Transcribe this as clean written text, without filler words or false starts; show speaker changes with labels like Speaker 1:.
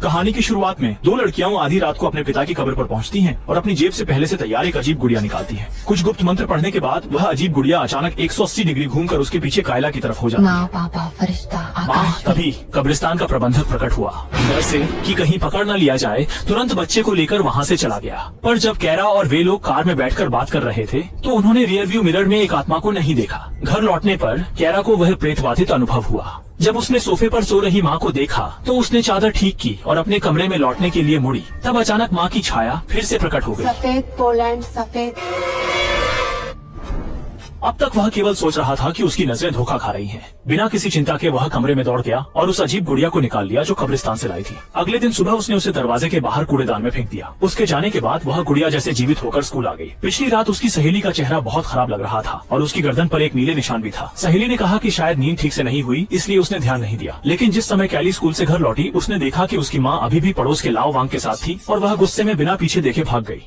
Speaker 1: कहानी की शुरुआत में दो लड़कियां आधी रात को अपने पिता की कब्र पर पहुंचती हैं और अपनी जेब से पहले से तैयार एक अजीब गुड़िया निकालती हैं। कुछ गुप्त मंत्र पढ़ने के बाद वह अजीब गुड़िया अचानक 180 डिग्री घूमकर उसके पीछे कायला की तरफ हो जाती है।
Speaker 2: माँ, पापा, फरिश्ता,
Speaker 1: माँ,
Speaker 2: आकाश।
Speaker 1: तभी कब्रिस्तान का प्रबंधक प्रकट हुआ। डर से कि कहीं पकड़ न लिया जाए तुरंत बच्चे को लेकर वहाँ से चला गया। पर जब कैरा और वे लोग कार में बैठकर बात कर रहे थे तो उन्होंने रियर व्यू मिरर में एक आत्मा को नहीं देखा। घर लौटने पर कैरा को वह प्रेतबाधित अनुभव हुआ। जब उसने सोफे पर सो रही माँ को देखा तो उसने चादर ठीक की और अपने कमरे में लौटने के लिए मुड़ी। तब अचानक माँ की छाया फिर से प्रकट हो गई।
Speaker 2: सफेद पोलैंड, सफेद।
Speaker 1: अब तक वह केवल सोच रहा था कि उसकी नजरें धोखा खा रही हैं। बिना किसी चिंता के वह कमरे में दौड़ गया और उस अजीब गुड़िया को निकाल लिया जो कब्रिस्तान से लाई थी। अगले दिन सुबह उसने उसे दरवाजे के बाहर कूड़ेदान में फेंक दिया। उसके जाने के बाद वह गुड़िया जैसे जीवित होकर स्कूल आ गई। पिछली रात उसकी सहेली का चेहरा बहुत खराब लग रहा था और उसकी गर्दन पर एक नीले निशान भी था। सहेली ने कहा कि शायद नींद ठीक से नहीं हुई, इसलिए उसने ध्यान नहीं दिया। लेकिन जिस समय कैली स्कूल से घर लौटी उसने देखा कि उसकी माँ अभी भी पड़ोस के लाव वांग के साथ थी और वह गुस्से में बिना पीछे देखे भाग गई।